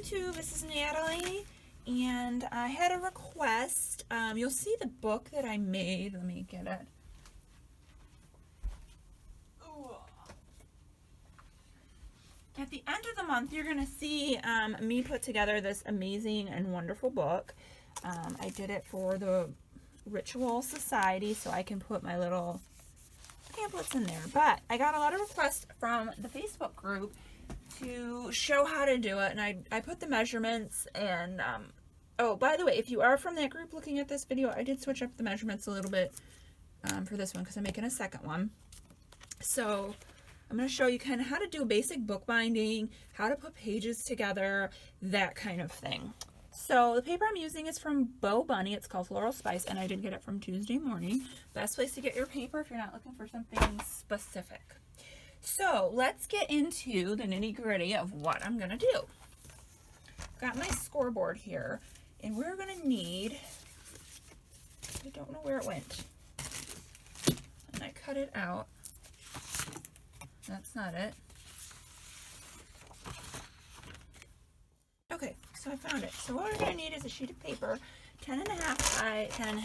YouTube, this is Natalie, and I had a request. You'll see the book that I made. Let me get it. At the end of the month, you're going to see me put together this amazing and wonderful book. I did it for the Ritual Society, so I can put my little pamphlets in there. But I got a lot of requests from the Facebook group to show how to do it, and I put the measurements. And oh, by the way, if you are from that group looking at this video, I did switch up the measurements a little bit for this one because I'm making a second one. So I'm going to show you kind of how to do a basic bookbinding, how to put pages together, that kind of thing. So the paper I'm using is from Bo Bunny. It's called Floral Spice, and I did get it from Tuesday Morning. Best place to get your paper if you're not looking for something specific. So let's get into the nitty-gritty of what I'm going to do. Got my scoreboard here, and we're going to need, I don't know where it went, and I cut it out. That's not it. Okay, so I found it. So what we're going to need is a sheet of paper, 10.5 by 10.5.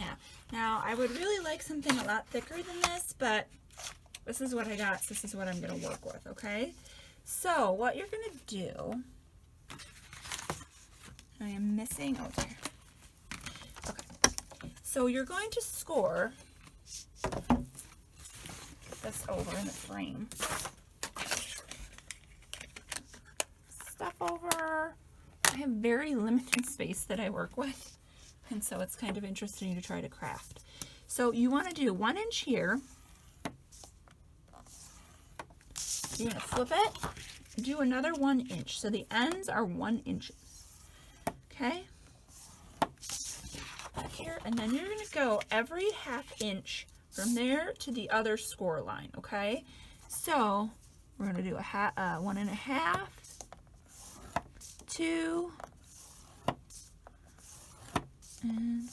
Now, I would really like something a lot thicker than this, but this is what I got, so this is what I'm going to work with, okay? So, what you're going to do, I am missing, oh, there. Okay, so you're going to score this over in the frame. Stuff over. I have very limited space that I work with, and so it's kind of interesting to try to craft. So you want to do 1 inch here. You're going to flip it, do another 1 inch. So the ends are 1 inch. Okay? Back here, and then you're going to go every 1/2 inch from there to the other score line, okay? So we're going to do a 1.5, 2, and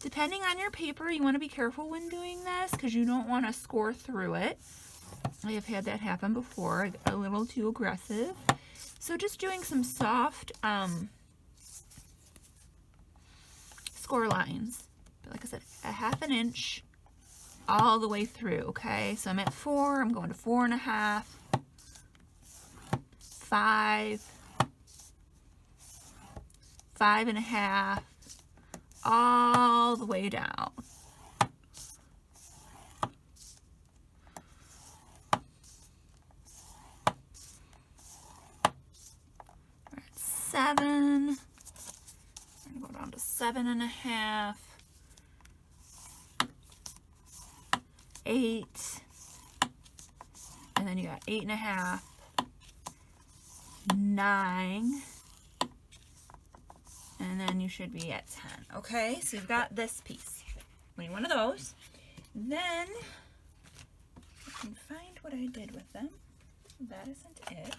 depending on your paper, you want to be careful when doing this because you don't want to score through it. I have had that happen before. I got a little too aggressive. So just doing some soft score lines. But like I said, a 1/2 inch all the way through, okay? So I'm at 4, I'm going to 4.5, 5, 5.5, all the way down. We're at 7. We're going to go down to 7.5. 8, and then you got 8.5, 9, and then you should be at 10. Okay, so you've got this piece. We need one of those. Then I can find what I did with them. That isn't it.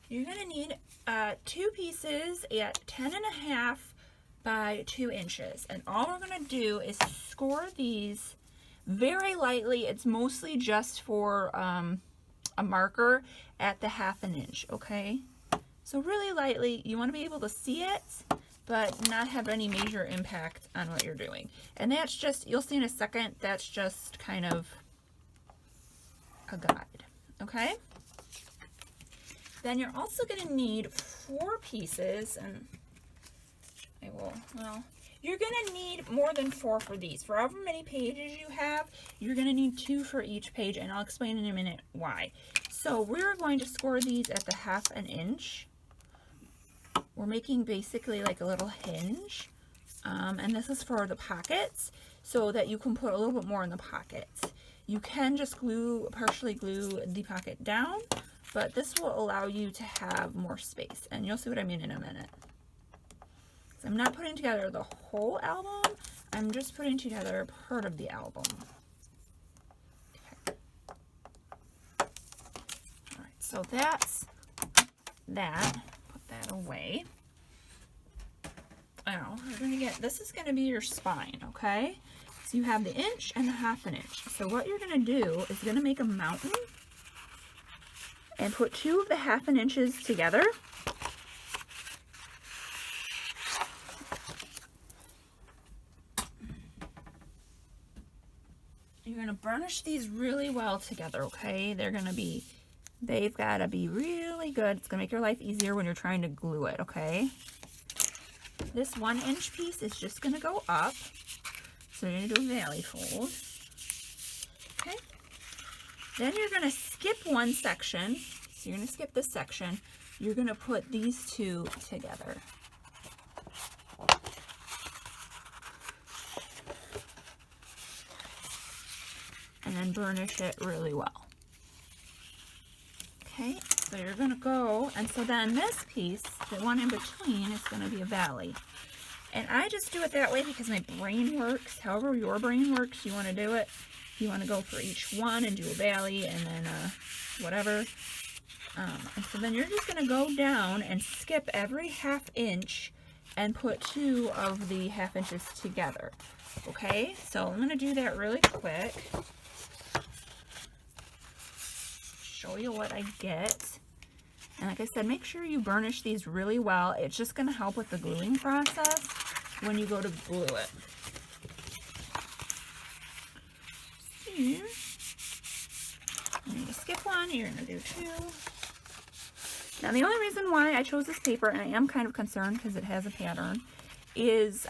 You're gonna need 2 pieces at 10.5 by 2 inches, and all we're gonna do is score these very lightly. It's mostly just for a marker at the 1/2 inch, okay? So really lightly. You want to be able to see it, but not have any major impact on what you're doing. And that's just, you'll see in a second, that's just kind of a guide, okay? Then you're also going to need 4 pieces, and I will, well, you're going to need more than 4 for these. For however many pages you have, you're going to need 2 for each page, and I'll explain in a minute why. So we're going to score these at the 1/2 inch. We're making basically like a little hinge, and this is for the pockets so that you can put a little bit more in the pockets. You can just partially glue the pocket down, but this will allow you to have more space, and you'll see what I mean in a minute. So I'm not putting together the whole album, I'm just putting together part of the album. Okay. All right, so that's that. Put that away. Now, we're going to get, this is going to be your spine, okay? So you have the inch and the 1/2 inch. So what you're going to do is going to make a mountain and put 2 of the 1/2 inches together you're going to burnish these really well together, okay? They've got to be really good. It's going to make your life easier when you're trying to glue it, okay? This 1-inch piece is just going to go up. So you're going to do a valley fold. Okay. Then you're going to skip one section. So you're going to skip this section. You're going to put these two together. And then burnish it really well. Okay, so you're going to go, and so then this piece, the one in between, is going to be a valley. And I just do it that way because my brain works. However your brain works, you want to do it. You want to go for each one and do a valley and then whatever. And so then you're just going to go down and skip every 1/2 inch and put 2 of the 1/2 inches together. Okay, so I'm going to do that really quick. Show you what I get. And like I said, make sure you burnish these really well. It's just going to help with the gluing process when you go to glue it. So, you're going to skip one, you're going to do 2. Now the only reason why I chose this paper, and I am kind of concerned because it has a pattern, is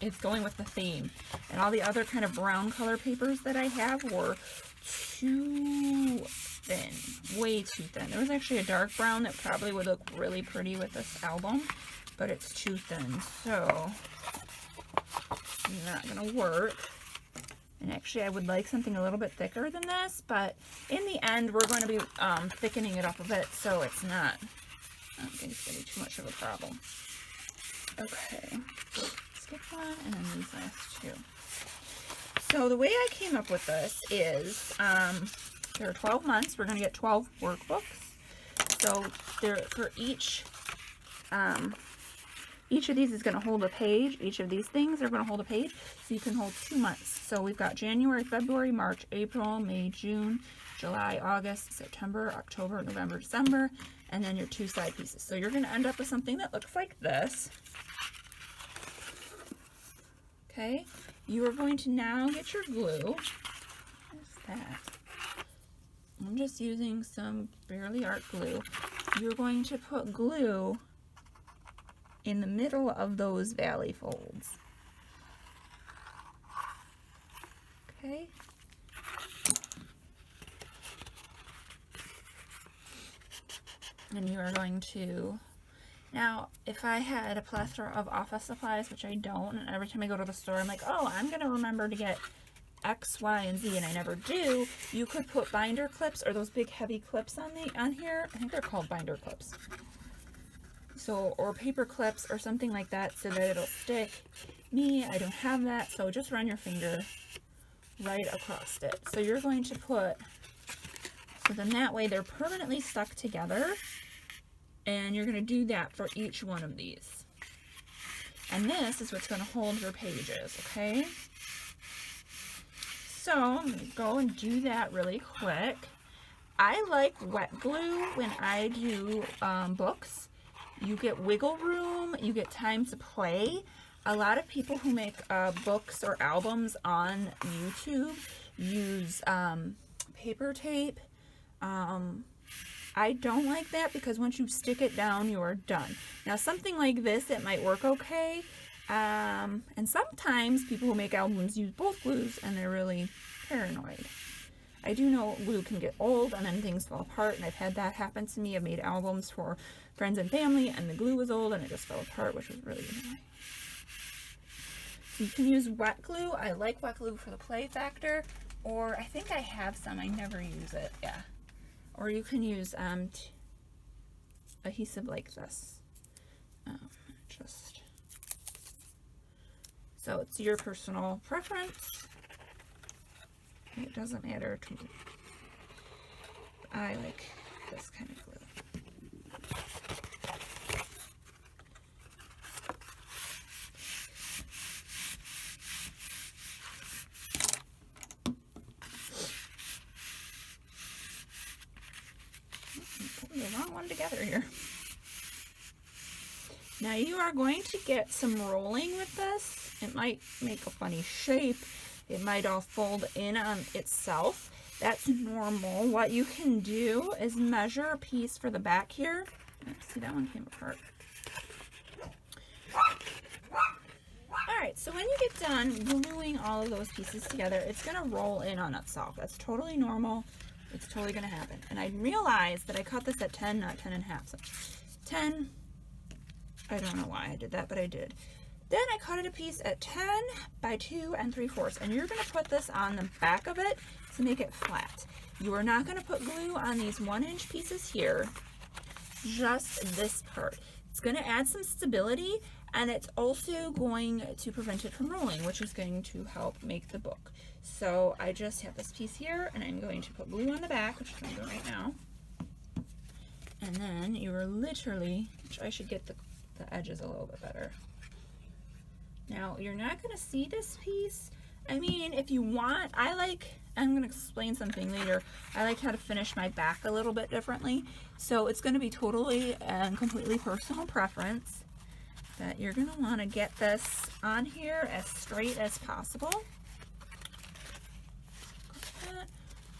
it's going with the theme. And all the other kind of brown color papers that I have were too thin, way too thin. There was actually a dark brown that probably would look really pretty with this album, but it's too thin, so it's not gonna work. And actually I would like something a little bit thicker than this, but in the end we're going to be thickening it up a bit, so it's not, I don't think it's gonna be too much of a problem. Okay, skip one and then these last 2. So the way I came up with this is, there are 12 months. We're going to get 12 workbooks. So there, for each of these is going to hold a page. Each of these things are going to hold a page. So you can hold 2 months. So we've got January, February, March, April, May, June, July, August, September, October, November, December, and then your 2 side pieces. So you're going to end up with something that looks like this. Okay. You are going to now get your glue. What's that? I'm just using some Barely Art glue. You're going to put glue in the middle of those valley folds. Okay. And you are going to, now if I had a plethora of office supplies, which I don't, and every time I go to the store I'm like, oh, I'm going to remember to get X, Y, and Z, and I never do, you could put binder clips or those big heavy clips on here. I think they're called binder clips. So, or paper clips or something like that so that it'll stick. Me, I don't have that, so just run your finger right across it. So you're going to put, so then that way they're permanently stuck together, and you're going to do that for each one of these. And this is what's going to hold your pages, okay? So I'm going to go and do that really quick. I like wet glue when I do books. You get wiggle room, you get time to play. A lot of people who make books or albums on YouTube use paper tape. I don't like that because once you stick it down, you are done. Now something like this, it might work okay. And sometimes people who make albums use both glues and they're really paranoid. I do know glue can get old and then things fall apart, and I've had that happen to me. I've made albums for friends and family and the glue was old and it just fell apart, which was really annoying. So you can use wet glue. I like wet glue for the play factor, or I think I have some, I never use it, yeah. Or you can use adhesive like this. So it's your personal preference. It doesn't matter to me. I like this kind of glue. Put the wrong one together here. Now you are going to get some rolling with this. It might make a funny shape it might all fold in on itself. That's normal. What you can do is measure a piece for the back here. See, that one came apart. Alright, so when you get done gluing all of those pieces together, it's going to roll in on itself. That's totally normal. It's totally going to happen. And I realized that I cut this at 10, not 10 and a half. So 10, I don't know why I did that, but I did. Then I cut it a piece at 10 by 2 3/4. And you're going to put this on the back of it to make it flat. You are not going to put glue on these 1-inch pieces here, just this part. It's going to add some stability, and it's also going to prevent it from rolling, which is going to help make the book. So I just have this piece here, and I'm going to put glue on the back, which I'm doing right now. And then you are literally, which I should get the edges a little bit better. Now, you're not going to see this piece. I mean, if you want, I'm going to explain something later. I like how to finish my back a little bit differently. So it's going to be totally and completely personal preference. But you're going to want to get this on here as straight as possible.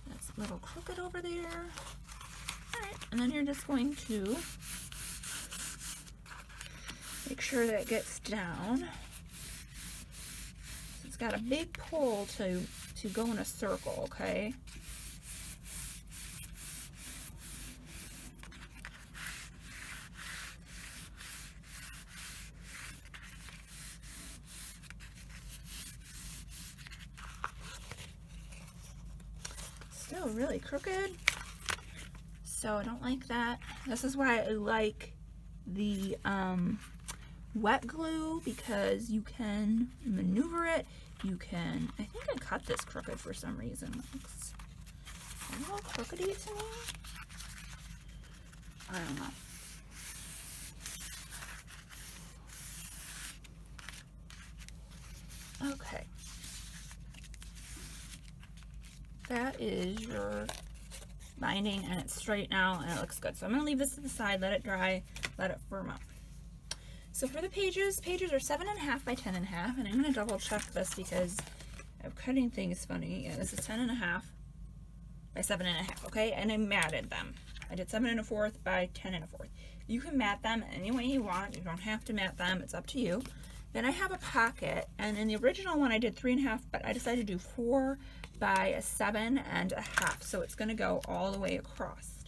That's a little crooked over there. Alright, and then you're just going to make sure that it gets down. It's got a big pull to go in a circle, okay? Still really crooked, so I don't like that. This is why I like the wet glue, because you can maneuver it. You can, I think I cut this crooked for some reason. It looks a little crookedy to me. I don't know. Okay. That is your binding, and it's straight now, and it looks good. So I'm going to leave this to the side, let it dry, let it firm up. So for the pages are 7.5 by 10.5, and I'm going to double check this because I'm cutting things funny. Yeah, this is 10.5 by 7.5, okay? And I matted them. I did 7 1/4 by 10 1/4. You can mat them any way you want. You don't have to mat them. It's up to you. Then I have a pocket, and in the original one I did 3.5, but I decided to do 4 by 7.5. So it's going to go all the way across.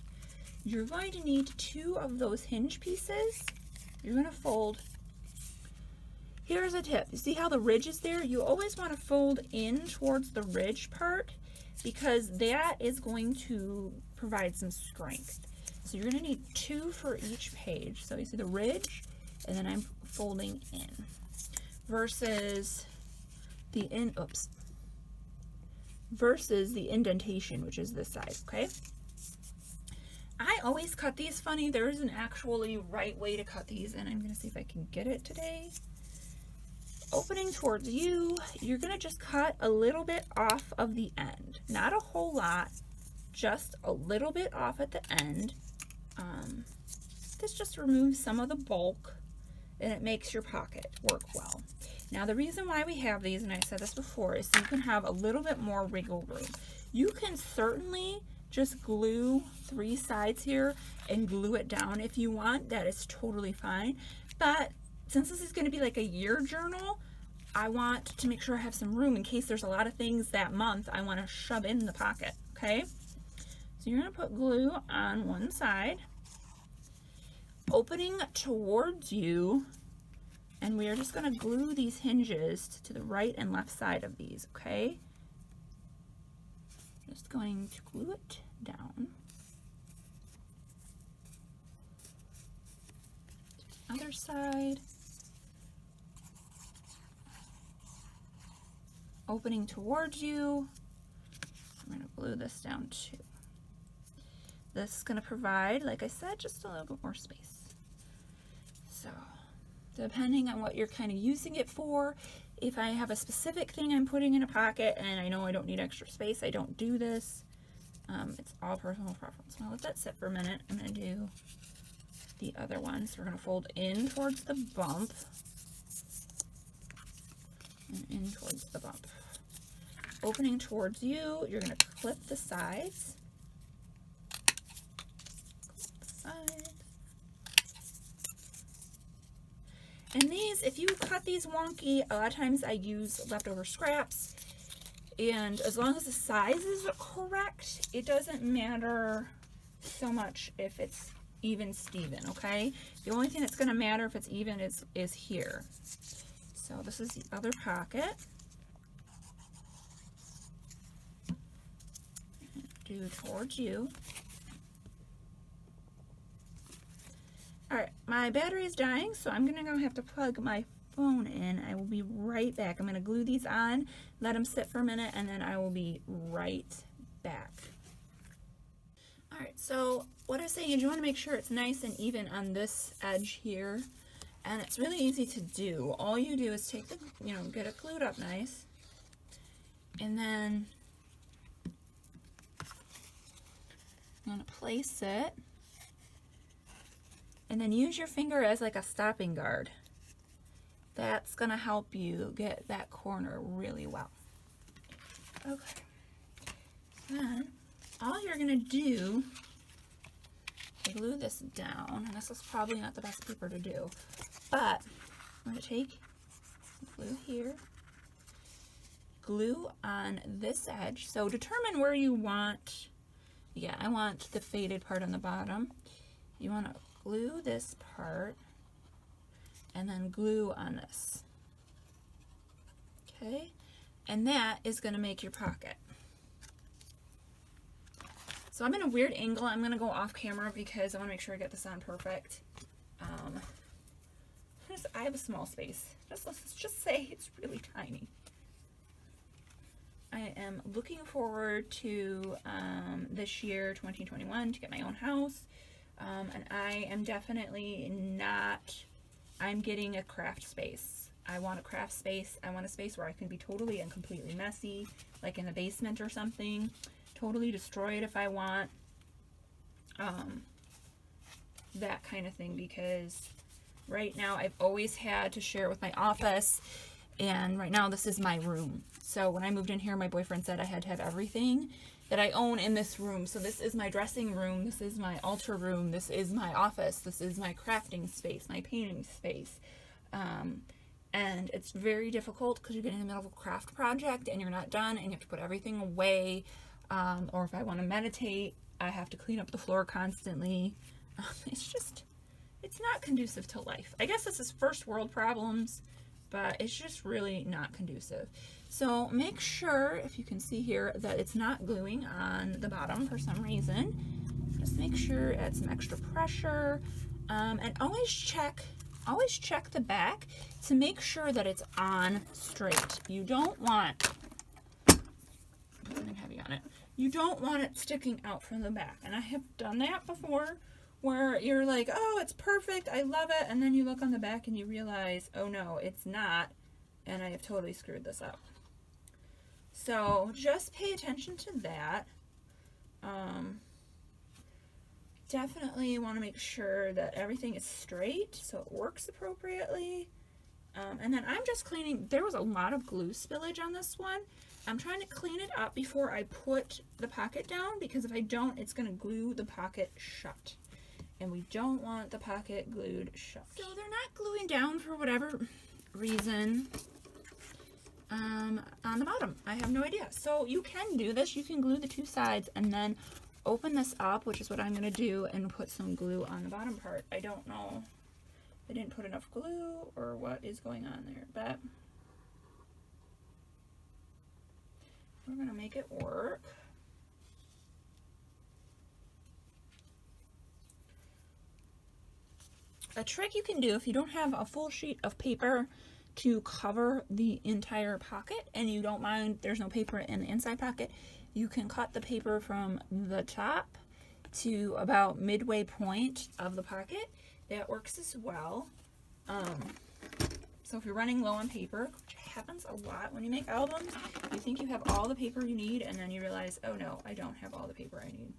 You're going to need 2 of those hinge pieces. You're going to fold. Here's a tip. You see how the ridge is there? You always want to fold in towards the ridge part, because that is going to provide some strength. So you're going to need 2 for each page. So you see the ridge, and then I'm folding in, versus the indentation, which is this side, okay? I always cut these funny. There is an actually right way to cut these, and I'm going to see if I can get it today. Opening towards you, you're going to just cut a little bit off of the end. Not a whole lot, just a little bit off at the end. This just removes some of the bulk, and it makes your pocket work well. Now, the reason why we have these, and I said this before, is so you can have a little bit more wiggle room. You can certainly just glue 3 sides here and glue it down if you want. That is totally fine. But since this is going to be like a year journal, I want to make sure I have some room in case there's a lot of things that month I want to shove in the pocket, okay? So you're going to put glue on one side, opening towards you, and we are just going to glue these hinges to the right and left side of these, okay? Just going to glue it down. To the other side. Opening towards you. I'm going to glue this down too. This is going to provide, like I said, just a little bit more space. So, depending on what you're kind of using it for, if I have a specific thing I'm putting in a pocket and I know I don't need extra space, I don't do this. It's all personal preference. Now let that sit for a minute. I'm going to do the other one. So we're going to fold in towards the bump and in towards the bump. opening towards you. You're going to clip the sides. And these, if you cut these wonky, a lot of times I use leftover scraps, and as long as the size is correct, it doesn't matter so much if it's even Steven, okay? The only thing that's going to matter if it's even is here. So this is the other pocket. Do towards you. Alright, my battery is dying, so I'm going to go have to plug my phone in. I will be right back. I'm going to glue these on, let them sit for a minute, and then I will be right back. Alright, so what I was saying is you want to make sure it's nice and even on this edge here, and it's really easy to do. All you do is take the, get it glued up nice, and then I'm going to place it. And then use your finger as like a stopping guard. That's going to help you get that corner really well. Okay. Then all you're going to do is glue this down. And this is probably not the best paper to do. But I'm going to take glue here. Glue on this edge. So determine where you want. Yeah, I want the faded part on the bottom. You want to glue this part and then glue on this. Okay, and that is going to make your pocket. So I'm in a weird angle. I'm going to go off camera because I want to make sure I get this on perfect. I have a small space. Let's just say it's really tiny. I am looking forward to this year, 2021, to get my own house. And I am definitely not, I'm getting a craft space. I want a craft space. I want a space where I can be totally and completely messy, like in the basement or something. Totally destroy it if I want. That kind of thing, because right now I've always had to share with my office, and right now this is my room. So when I moved in here, my boyfriend said I had to have everything that I own in this room. So this is my dressing room, this is my altar room, this is my office, this is my crafting space, my painting space. And it's very difficult because you're getting in the middle of a craft project and you're not done and you have to put everything away. Or if I want to meditate, I have to clean up the floor constantly. It's not conducive to life. I guess this is first world problems, but it's just really not conducive. So make sure, if you can see here, that it's not gluing on the bottom for some reason. Just make sure add some extra pressure, and always check the back to make sure that it's on straight. You don't want something heavy on it. You don't want it sticking out from the back. And I have done that before, where you're like, oh, it's perfect, I love it, and then you look on the back and you realize, oh no, it's not, and I have totally screwed this up. So just pay attention to that. Definitely want to make sure that everything is straight so it works appropriately. And then I'm just cleaning. There was a lot of glue spillage on this one. I'm trying to clean it up before I put the pocket down, because if I don't, it's going to glue the pocket shut. And we don't want the pocket glued shut. So they're not gluing down for whatever reason on the bottom. I have no idea. So you can do this. You can glue the two sides and then open this up, which is what I'm going to do, and put some glue on the bottom part. I don't know. I didn't put enough glue or what is going on there, but we're going to make it work. A trick you can do if you don't have a full sheet of paper to cover the entire pocket and you don't mind there's no paper in the inside pocket, you can cut the paper from the top to about midway point of the pocket. That works as well. So if you're running low on paper, which happens a lot when you make albums, you think you have all the paper you need and then you realize, oh no, I don't have all the paper I need.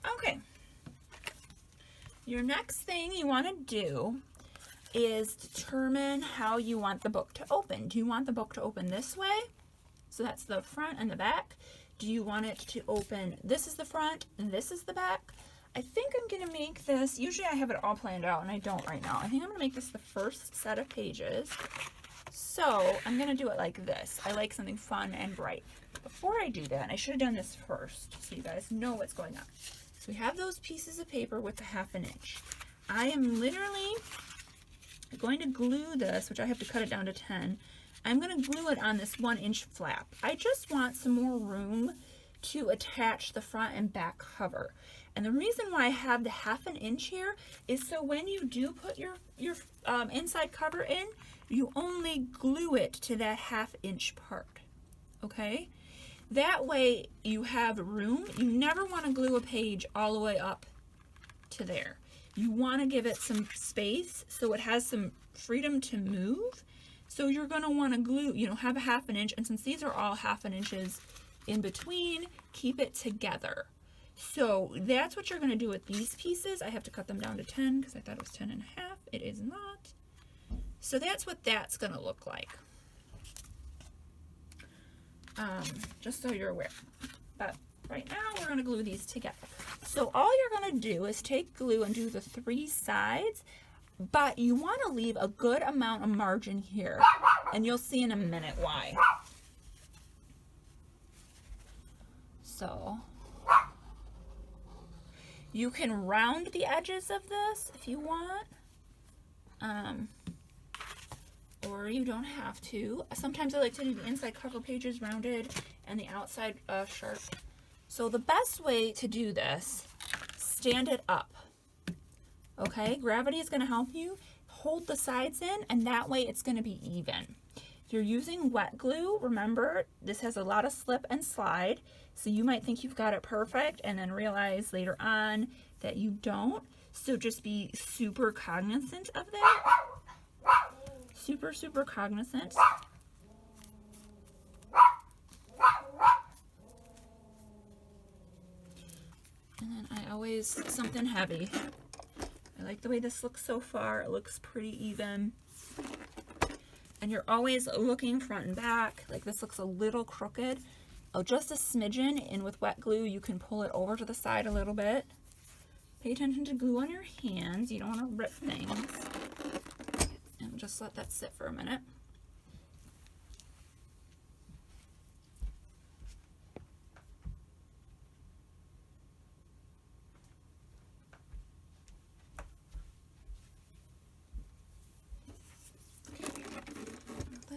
Okay. Your next thing you want to do is determine how you want the book to open. Do you want the book to open this way? So that's the front and the back. Do you want it to open, this is the front and this is the back? I think I'm going to make this, usually I have it all planned out and I don't right now. I think I'm going to make this the first set of pages. So I'm going to do it like this. I like something fun and bright. Before I do that, I should have done this first so you guys know what's going on. So we have those pieces of paper with the 1/2 inch. I am literally going to glue this, which I have to cut it down to 10. I'm going to glue it on this 1 inch flap. I just want some more room to attach the front and back cover. And the reason why I have the 1/2 inch here is so when you do put your inside cover in, you only glue it to that 1/2 inch part, okay? That way you have room. You never want to glue a page all the way up to there. You want to give it some space so it has some freedom to move. So you're going to want to glue, you know, have a 1/2 inch, and since these are all 1/2 inches in between, keep it together. So that's what you're going to do with these pieces. I have to cut them down to 10 because I thought it was 10 and a half. It is not. So that's what that's going to look like. Just so you're aware. But right now we're going to glue these together. So all you're going to do is take glue and do the 3 sides, but you want to leave a good amount of margin here, and you'll see in a minute why. So you can round the edges of this if you want, or you don't have to. Sometimes I like to do the inside cover pages rounded and the outside sharp. So the best way to do this, stand it up. Okay, gravity is going to help you hold the sides in, and that way it's going to be even. If you're using wet glue, remember this has a lot of slip and slide, so you might think you've got it perfect and then realize later on that you don't. So just be super cognizant of that. Super cognizant. And then I always, something heavy. I like the way this looks so far. It looks pretty even. And you're always looking front and back. Like this looks a little crooked. Oh, just a smidgen. And with wet glue, you can pull it over to the side a little bit. Pay attention to glue on your hands. You don't want to rip things. And just let that sit for a minute.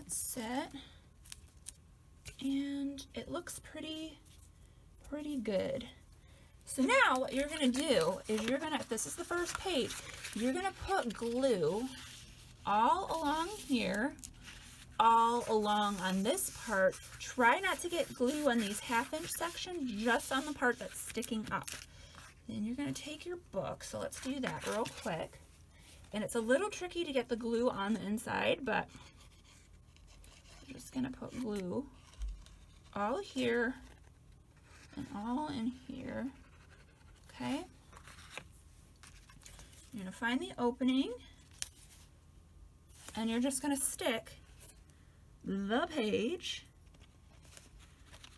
Set, and it looks pretty good. So now what you're going to do is you're going to, if this is the first page, you're going to put glue all along here, all along on this part. Try not to get glue on these 1/2 inch sections, just on the part that's sticking up. Then you're going to take your book, so let's do that real quick. And it's a little tricky to get the glue on the inside, but I'm just going to put glue all here and all in here. Okay. You're going to find the opening, and you're just going to stick the page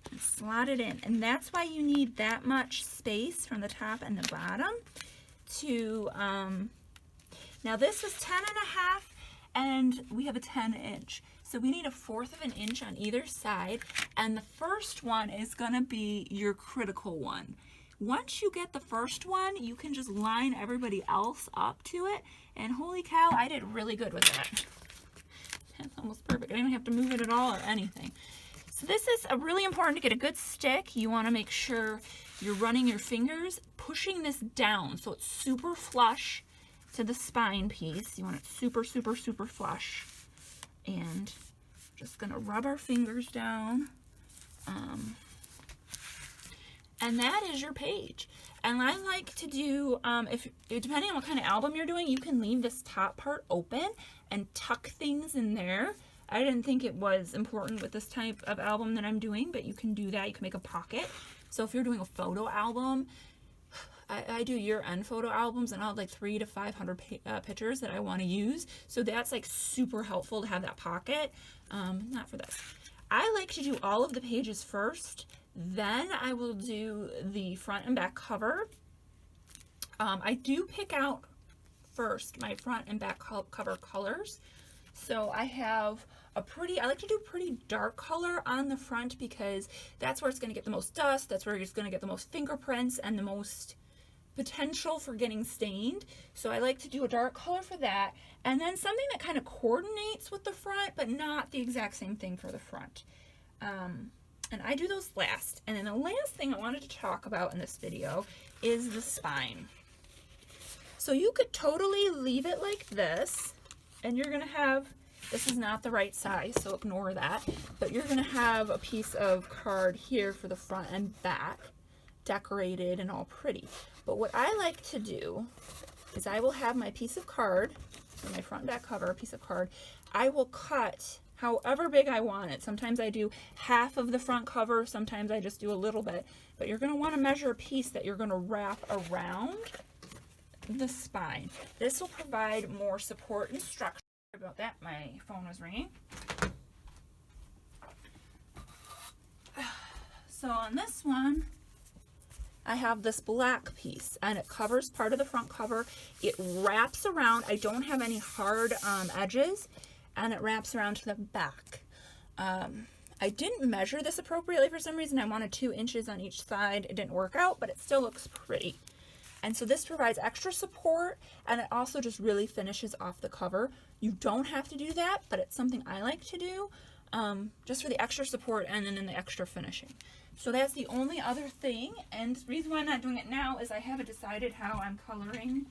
and slot it in. And that's why you need that much space from the top and the bottom to, now this is 10 and a half, and we have a 10 inch. So we need a 1/4 of an inch on either side, and the first one is gonna be your critical one. Once you get the first one, you can just line everybody else up to it, and holy cow, I did really good with that. That's almost perfect. I didn't have to move it at all or anything. So this is really important to get a good stick. You wanna make sure you're running your fingers, pushing this down so it's super flush to the spine piece. You want it super flush. And just gonna rub our fingers down. And that is your page. And I like to do, if depending on what kind of album you're doing, you can leave this top part open and tuck things in there. I didn't think it was important with this type of album that I'm doing, but you can do that. You can make a pocket. So if you're doing a photo album, I do year-end photo albums, and I'll have like 300 to 500 pictures that I want to use. So that's like super helpful to have that pocket. Not for this. I like to do all of the pages first, then I will do the front and back cover. I do pick out first my front and back cover colors. So I have I like to do pretty dark color on the front because that's where it's going to get the most dust, that's where it's going to get the most fingerprints and the most potential for getting stained. So I like to do a dark color for that, and then something that kind of coordinates with the front but not the exact same thing for the front. And I do those last. And then the last thing I wanted to talk about in this video is the spine. So you could totally leave it like this, and you're gonna have, this is not the right size, so ignore that, but you're gonna have a piece of card here for the front and back, decorated and all pretty. But what I like to do is I will have my piece of card, so my front and back cover, piece of card, I will cut however big I want it. Sometimes I do half of the front cover, sometimes I just do a little bit, but you're gonna wanna measure a piece that you're gonna wrap around the spine. This will provide more support and structure. Sorry about that, my phone was ringing. So on this one, I have this black piece, and it covers part of the front cover. It wraps around. I don't have any hard edges, and it wraps around to the back. I didn't measure this appropriately for some reason. I wanted 2 inches on each side. It didn't work out, but it still looks pretty. And so this provides extra support, and it also just really finishes off the cover. You don't have to do that, but it's something I like to do, just for the extra support and then in the extra finishing. So that's the only other thing, and the reason why I'm not doing it now is I haven't decided how I'm coloring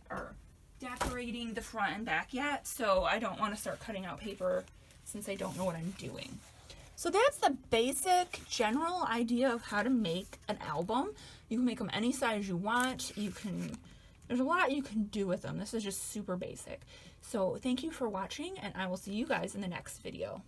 or decorating the front and back yet, so I don't want to start cutting out paper since I don't know what I'm doing. So that's the basic general idea of how to make an album. You can make them any size you want. There's a lot you can do with them. This is just super basic. So thank you for watching, and I will see you guys in the next video.